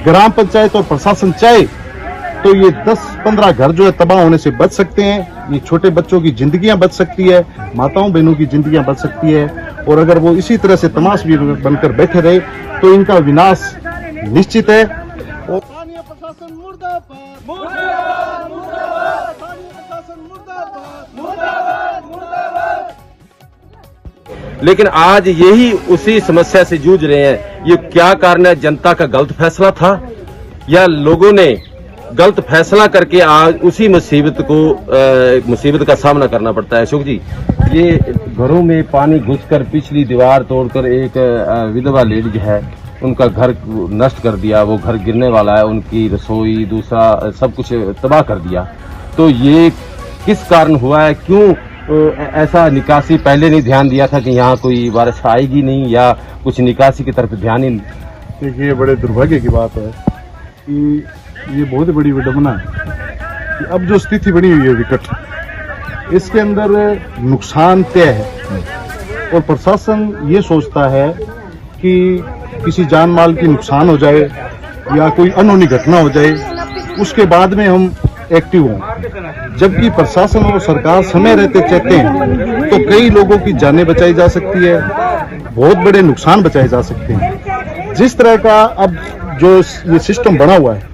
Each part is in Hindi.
ग्राम पंचायत और प्रशासन चाहे तो ये 10-15 घर जो है तबाह होने से बच सकते हैं। ये छोटे बच्चों की जिंदगियां बच सकती है, माताओं बहनों की जिंदगियां बच सकती है। और अगर वो इसी तरह से तमाशबीन बनकर बैठे रहे तो इनका विनाश निश्चित है। और स्थानीय प्रशासन मुर्दाबाद, मुर्दाबाद, मुर्दाबाद, स्थानीय प्रशासन मुर्दाबाद, मुर्दाबाद, मुर्दाबाद। लेकिन आज यही उसी समस्या से जूझ रहे हैं। ये क्या कारण है? जनता का गलत फैसला था या लोगों ने गलत फैसला करके आज उसी मुसीबत का सामना करना पड़ता है? अशोक जी, ये घरों में पानी घुसकर पिछली दीवार तोड़कर एक विधवा लेडी है, उनका घर नष्ट कर दिया, वो घर गिरने वाला है, उनकी रसोई दूसरा सब कुछ तबाह कर दिया। तो ये किस कारण हुआ है? क्यों ऐसा निकासी पहले नहीं ध्यान दिया था कि यहाँ कोई बारिश आएगी नहीं या कुछ निकासी की तरफ ध्यान ही नहीं? देखिए, बड़े दुर्भाग्य की बात है कि ये बहुत बड़ी विडंबना है कि अब जो स्थिति बनी हुई है विकट, इसके अंदर नुकसान तय है और प्रशासन ये सोचता है कि किसी जान माल की नुकसान हो जाए या कोई अनहोनी घटना हो जाए उसके बाद में हम एक्टिव हों। जबकि प्रशासन और सरकार समय रहते चाहते हैं तो कई लोगों की जानें बचाई जा सकती है, बहुत बड़े नुकसान बचाए जा सकते हैं। जिस तरह का अब जो ये सिस्टम बना हुआ है,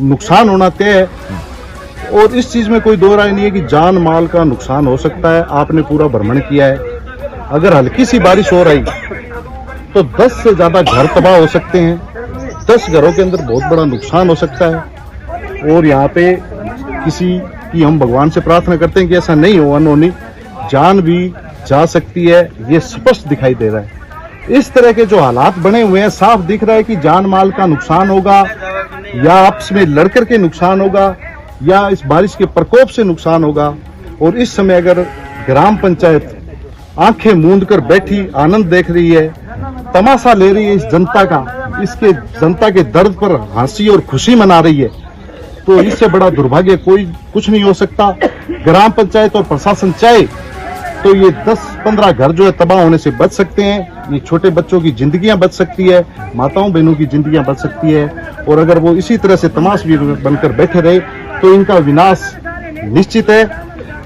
नुकसान होना तय है और इस चीज में कोई दो राय नहीं है कि जान माल का नुकसान हो सकता है। आपने पूरा भ्रमण किया है, अगर हल्की सी बारिश हो रही तो 10 से ज्यादा घर तबाह हो सकते हैं, 10 घरों के अंदर बहुत बड़ा नुकसान हो सकता है। और यहाँ पे किसी की हम भगवान से प्रार्थना करते हैं कि ऐसा नहीं हो, अनहोनी जान भी जा सकती है, ये स्पष्ट दिखाई दे रहा है। इस तरह के जो हालात बने हुए हैं, साफ दिख रहा है कि जान माल का नुकसान होगा या आपस में लड़कर के नुकसान होगा या इस बारिश के प्रकोप से नुकसान होगा। और इस समय अगर ग्राम पंचायत आंखें मूंद कर बैठी आनंद देख रही है, तमाशा ले रही है इस जनता का, इसके जनता के दर्द पर हंसी और खुशी मना रही है, तो इससे बड़ा दुर्भाग्य कोई कुछ नहीं हो सकता। ग्राम पंचायत और प्रशासन चाहे तो ये 10-15 घर जो है तबाह होने से बच सकते हैं। ये छोटे बच्चों की जिंदगियां बच सकती है, माताओं बहनों की जिंदगियां बच सकती है। और अगर वो इसी तरह से तमाशबीन बनकर बैठे रहे तो इनका विनाश निश्चित है।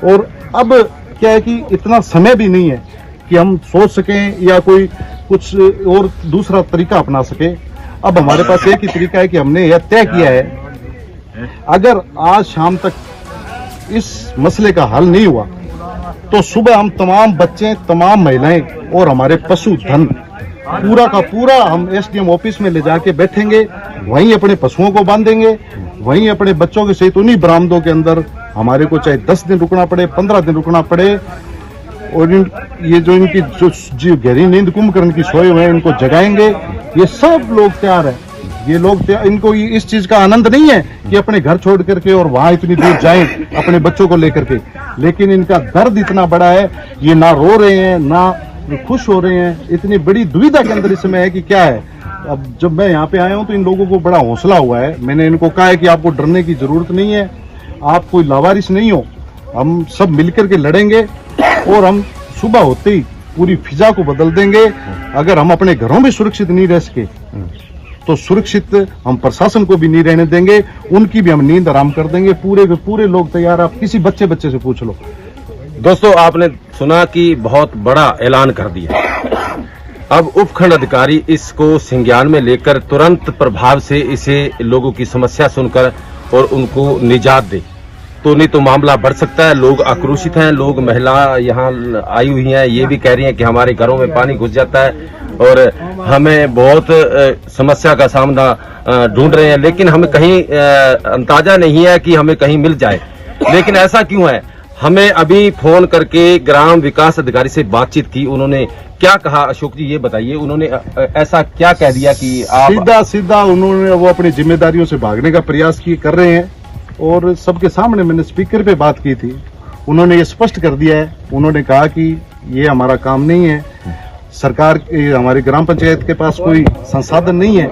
और अब क्या है कि इतना समय भी नहीं है कि हम सोच सकें या कोई कुछ और दूसरा तरीका अपना सके। अब हमारे पास एक ही तरीका है कि हमने यह तय किया है, अगर आज शाम तक इस मसले का हल नहीं हुआ तो सुबह हम तमाम बच्चे, तमाम महिलाएं और हमारे पशुधन पूरा का पूरा हम एसडीएम ऑफिस में ले जाके बैठेंगे, वहीं अपने पशुओं को बांधेंगे, वहीं अपने बच्चों के सहित उन्हीं बरामदों के अंदर हमारे को चाहे 10 दिन रुकना पड़े, 15 दिन रुकना पड़े। और ये जो इनकी जो गहरी नींद कुंभकर्ण की सोए हुए हैं, इनको जगाएंगे। ये सब लोग तैयार है, ये लोग इनको इस चीज का आनंद नहीं है कि अपने घर छोड़ करके और वहां इतनी दूर जाएं अपने बच्चों को लेकर के, लेकिन इनका दर्द इतना बड़ा है, ये ना रो रहे हैं ना खुश हो रहे हैं। इतनी बड़ी दुविधा के अंदर इस समय है कि क्या है। अब जब मैं यहाँ पे आया हूँ तो इन लोगों को बड़ा हौसला हुआ है। मैंने इनको कहा है कि आपको डरने की जरूरत नहीं है, आप कोई लावारिस नहीं हो, हम सब मिलकर के लड़ेंगे और हम सुबह होते ही पूरी फिजा को बदल देंगे। अगर हम अपने घरों में सुरक्षित नहीं रह सके तो सुरक्षित हम प्रशासन को भी नहीं रहने देंगे, उनकी भी हम नींद आराम कर देंगे। पूरे के पूरे लोग तैयार, आप किसी बच्चे से पूछ लो। दोस्तों, आपने सुना कि बहुत बड़ा ऐलान कर दिया। अब उपखंड अधिकारी इसको संज्ञान में लेकर तुरंत प्रभाव से इसे लोगों की समस्या सुनकर और उनको निजात दे, तो नहीं तो मामला बढ़ सकता है। लोग आक्रोशित हैं, लोग महिला यहाँ आई हुई हैं, ये भी कह रही हैं कि हमारे घरों में पानी घुस जाता है और हमें बहुत समस्या का सामना ढूंढ रहे हैं, लेकिन हमें कहीं अंदाजा नहीं है कि हमें कहीं मिल जाए। लेकिन ऐसा क्यों है? हमें अभी फोन करके ग्राम विकास अधिकारी से बातचीत की, उन्होंने क्या कहा अशोक जी ये बताइए। उन्होंने ऐसा क्या कह दिया कि आप सीधा उन्होंने वो अपनी जिम्मेदारियों से भागने का प्रयास कर रहे हैं। और सबके सामने मैंने स्पीकर पे बात की थी, उन्होंने ये स्पष्ट कर दिया है। उन्होंने कहा कि ये हमारा काम नहीं है, सरकार हमारी ग्राम पंचायत के पास कोई संसाधन नहीं है,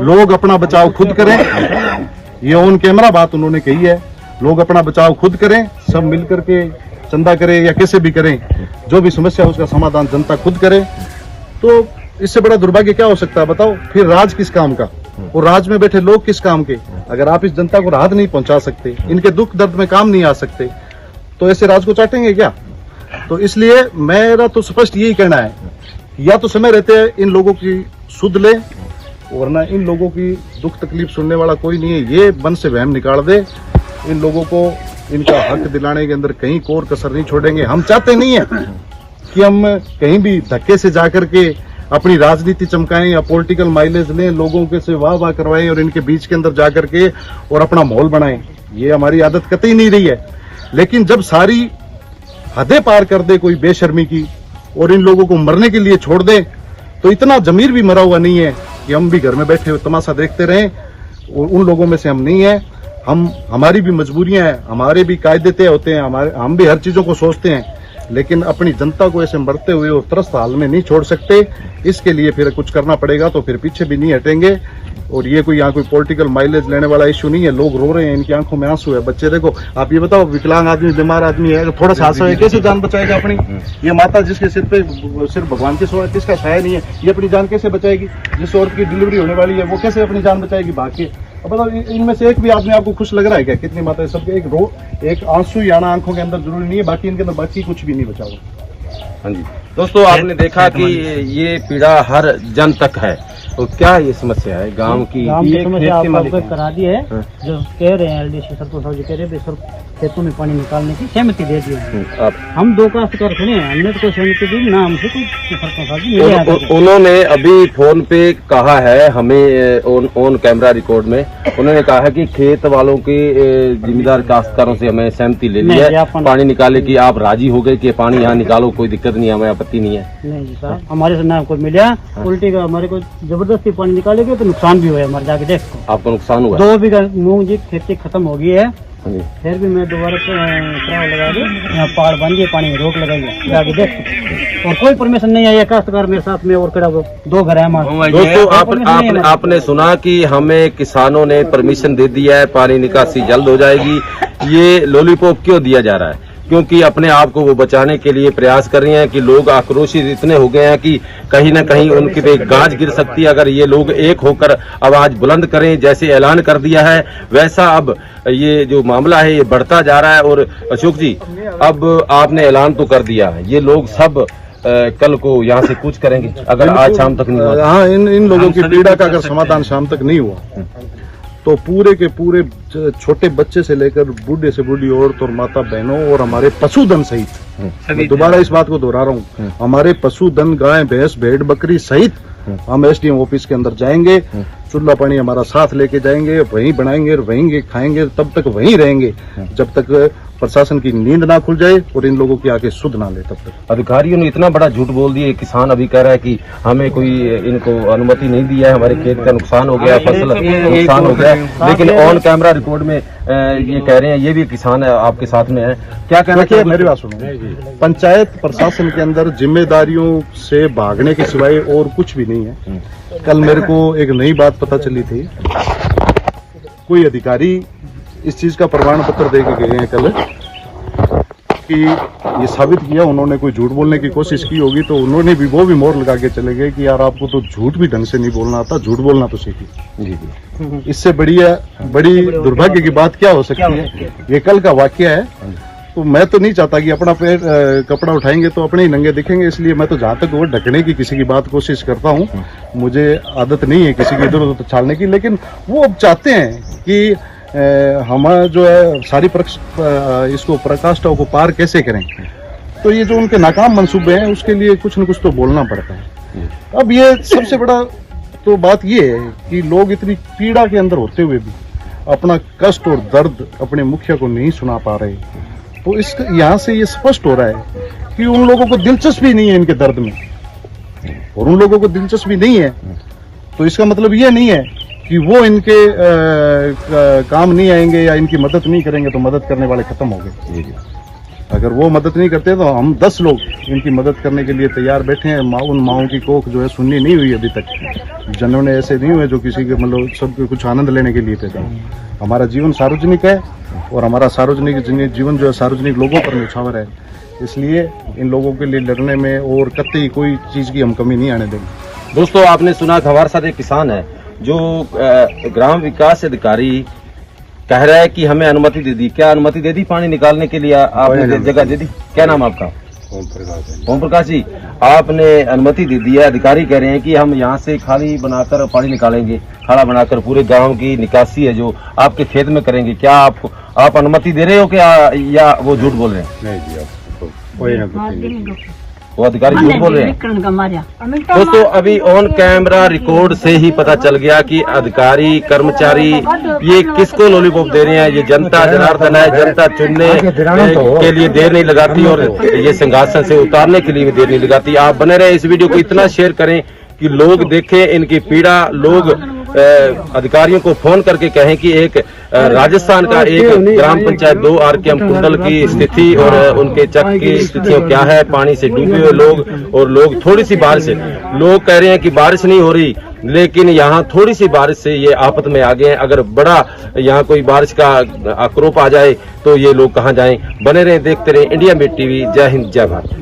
लोग अपना बचाव खुद करें। ये ऑन कैमरा बात उन्होंने कही है, लोग अपना बचाव खुद करें, सब मिलकर के चंदा करें या कैसे भी करें, जो भी समस्या है उसका समाधान जनता खुद करे। तो इससे बड़ा दुर्भाग्य क्या हो सकता है बताओ? फिर राज किस काम का? और राज में बैठे लोग किस काम के? अगर आप इस जनता को राहत नहीं पहुंचा सकते, इनके दुख दर्द में काम नहीं आ सकते, तो ऐसे राज को चाटेंगे क्या? तो इसलिए मेरा तो स्पष्ट यही कहना है, या तो समय रहते हैं इन लोगों की सुध ले, वरना इन लोगों की दुख तकलीफ सुनने वाला कोई नहीं है। ये मन से वहम निकाल दे, इन लोगों को इनका हक दिलाने के अंदर कहीं कोर कसर नहीं छोड़ेंगे। हम चाहते नहीं है कि हम कहीं भी धक्के से जाकर के अपनी राजनीति चमकाएं या पॉलिटिकल माइलेज लें, लोगों के से वाह वाह करवाएं और इनके बीच के अंदर जाकर के और अपना माहौल बनाएं। ये हमारी आदत कतई नहीं रही है। लेकिन जब सारी हदें पार कर दे कोई बेशर्मी की और इन लोगों को मरने के लिए छोड़ दे, तो इतना जमीर भी मरा हुआ नहीं है कि हम भी घर में बैठे हुए तमाशा देखते रहें। और उन लोगों में से हम नहीं है। हमारी भी मजबूरियां हैं, हमारे भी कायदे तय होते हैं, हम भी हर चीजों को सोचते हैं, लेकिन अपनी जनता को ऐसे मरते हुए और त्रस्त हाल में नहीं छोड़ सकते। इसके लिए फिर कुछ करना पड़ेगा, तो फिर पीछे भी नहीं हटेंगे। और ये कोई यहाँ कोई पॉलिटिकल माइलेज लेने वाला इश्यू नहीं है। लोग रो रहे हैं, इनकी आंखों में आंसू है। बच्चे देखो, आप ये बताओ, विकलांग आदमी, बीमार आदमी है, थोड़ा सा हादसा है, कैसे जान बचाएगा अपनी? ये माता जिसके सिर पे सिर्फ भगवान के सिवा किसका छाया नहीं है, ये अपनी जान कैसे बचाएगी? जिस औरत की डिलीवरी होने वाली है, वो कैसे अपनी जान बचाएगी भाग के? अब बताओ, इनमें से एक भी आदमी आपको खुश लग रहा है क्या? कितनी माता है, सबके एक आंसू ही आना आंखों के अंदर जरूरी नहीं है, बाकी इनके अंदर बाकी कुछ भी नहीं बचा हुआ। हाँ जी दोस्तों, आपने देखा कि ये पीड़ा हर जन तक है। तो क्या ये समस्या है गांव की? समस्या आपको करा दी है, जो कह रहे हैं एलडीसी सरपंच साहब जी कह रहे हैं सर खेतों में पानी निकालने की सहमति दे दी है। हम दो काश्तकार खड़े हैं, हमने तो कोई सहमति दी ना, हमसे कोई सरपंच साहब जी मिले। उन्होंने अभी फोन पे कहा है हमें, ऑन कैमरा रिकॉर्ड में उन्होंने कहा है कि खेत वालों के जिम्मेदार काश्तकारों से हमें सहमति ले ली है पानी निकाले की। आप राजी हो गए कि पानी यहाँ निकालो, कोई दिक्कत नहीं है, हमें आपत्ति नहीं है? नहीं जी साहब, हमारे से ना कोई मिला, उल्टी का हमारे को जबरदस्ती पानी निकालेंगे तो नुकसान भी हुआ है हमारे। जाके देखो, आपको नुकसान हुआ? 2 बीघा मूंग जी खेती खत्म हो गई है, फिर भी मैं दोबारा लगा दी, यहाँ पहाड़ बन गए, पानी में रोक लगाई, जाके देख। और कोई परमिशन नहीं है, काश्तकार मेरे साथ में और कड़ा 2 घर है हमारे। दोस्तों, आपने सुना कि हमें किसानों ने परमिशन दे दिया है, पानी निकासी जल्द हो जाएगी। ये लॉलीपॉप क्यों दिया जा रहा है? क्योंकि अपने आप को वो बचाने के लिए प्रयास कर रही हैं कि लोग आक्रोशित इतने हो गए हैं कि कहीं न कहीं उनके पे गाज गिर सकती है अगर ये लोग एक होकर आवाज बुलंद करें। जैसे ऐलान कर दिया है, वैसा अब ये जो मामला है ये बढ़ता जा रहा है। और अशोक जी, अब आपने ऐलान तो कर दिया है, ये लोग सब कल को यहाँ से कूच करेंगे अगर आज शाम तक नहीं हुआ? हाँ, इन लोगों की पीड़ा का अगर समाधान शाम तक नहीं हुआ तो पूरे के पूरे छोटे बच्चे से लेकर बूढ़े से बूढ़ी औरत और माता बहनों और हमारे पशुधन सहित, दोबारा इस बात को दोहरा रहा हूँ, हमारे पशुधन गाय भैंस भेड़ बकरी सहित हम एसडीएम ऑफिस के अंदर जाएंगे, चूल्हा पानी हमारा साथ लेके जाएंगे, वहीं बनाएंगे, वहीं खाएंगे, तब तक वहीं रहेंगे जब तक प्रशासन की नींद ना खुल जाए और इन लोगों की आके सुध ना ले। तब तक अधिकारियों ने इतना बड़ा झूठ बोल दिया। किसान अभी कह रहा है कि हमें कोई इनको अनुमति नहीं दिया है, हमारे खेत का नुकसान हो गया, फसल नुकसान हो गया, लेकिन ऑन कैमरा रिकॉर्ड में ये कह रहे हैं, ये भी किसान है आपके साथ में है, क्या कहना चाहिए? मेरी बात सुनो, पंचायत प्रशासन के अंदर जिम्मेदारियों से भागने के सिवाय और कुछ भी नहीं है। कल मेरे को एक नई बात पता चली थी, कोई अधिकारी इस चीज का प्रमाण पत्र दे के गए हैं कल कि ये साबित किया, उन्होंने कोई झूठ बोलने की कोशिश की होगी तो उन्होंने भी वो भी मोहर लगा के चले गए कि यार आपको तो झूठ भी ढंग से नहीं बोलना आता, झूठ बोलना तो सीखिए। इससे बड़ी दुर्भाग्य की बात क्या हो सकती है? ये कल का वाकया है। तो मैं तो नहीं चाहता कि अपना पैर कपड़ा उठाएंगे तो अपने ही नंगे दिखेंगे, इसलिए मैं तो जहां तक वो ढकने की किसी की बात कोशिश करता हूँ, मुझे आदत नहीं है किसी की इधर उधर छाड़ने की, लेकिन वो अब चाहते हैं कि हम जो है सारी इसको पराकाष्ठा को पार कैसे करें। तो ये जो उनके नाकाम मंसूबे हैं उसके लिए कुछ न कुछ तो बोलना पड़ता है। अब ये सबसे बड़ा तो बात ये है कि लोग इतनी पीड़ा के अंदर होते हुए भी अपना कष्ट और दर्द अपने मुखिया को नहीं सुना पा रहे। तो इस यहाँ से ये स्पष्ट हो रहा है कि उन लोगों को दिलचस्पी नहीं है इनके दर्द में, और उन लोगों को दिलचस्पी नहीं है तो इसका मतलब ये नहीं है कि वो इनके काम नहीं आएंगे या इनकी मदद नहीं करेंगे तो मदद करने वाले खत्म हो गए। अगर वो मदद नहीं करते तो हम 10 लोग इनकी मदद करने के लिए तैयार बैठे हैं। उन माओं की कोख जो है सुननी नहीं हुई अभी तक, जनों ने ऐसे नहीं हुए जो किसी के मतलब सबके कुछ आनंद लेने के लिए पैदा। हमारा जीवन सार्वजनिक है और हमारा सार्वजनिक जीवन जो है सार्वजनिक लोगों पर न्यौछावर है, इसलिए इन लोगों के लिए लड़ने में और कतई कोई चीज की हम कमी नहीं आने देंगे। दोस्तों, आपने सुना कि हमारे साथ एक किसान है, जो ग्राम विकास अधिकारी कह रहा है कि हमें अनुमति दे दी, क्या अनुमति दे दी पानी निकालने के लिए? आपने जगह दे दी? क्या नाम आपका? ओम प्रकाश जी, आपने अनुमति दे दी है। अधिकारी कह रहे हैं कि हम यहाँ से खाली बनाकर पानी निकालेंगे, खाड़ा बनाकर पूरे गांव की निकासी है जो आपके खेत में करेंगे। क्या आप अनुमति दे रहे हो क्या, या वो झूठ बोल रहे हैं? नहीं जी, वो अधिकारी झूठ बोल रहे हैं। दोस्तों, अभी ऑन कैमरा रिकॉर्ड से ही पता चल गया कि अधिकारी कर्मचारी ये किसको लॉलीपॉप दे रहे हैं। ये जनता जनार्दन है, जनता चुनने के लिए देर नहीं लगाती और ये सिंहासन से उतारने के लिए भी देर नहीं लगाती। आप बने रहे, इस वीडियो को इतना शेयर करें कि लोग देखें इनकी पीड़ा, लोग अधिकारियों को फोन करके कहें कि एक राजस्थान का एक ग्राम पंचायत 2 RKM कुंडल की स्थिति और उनके चक की स्थितियां क्या है, पानी से डूबे हुए लोग और लोग थोड़ी सी बारिश से, लोग कह रहे हैं कि बारिश नहीं हो रही, लेकिन यहाँ थोड़ी सी बारिश से ये आफत में आ गए हैं। अगर बड़ा यहाँ कोई बारिश का आक्रोप आ जाए तो ये लोग कहाँ जाएं। बने रहें, देखते रहें इंडिया मेट TV। जय हिंद, जय भारत।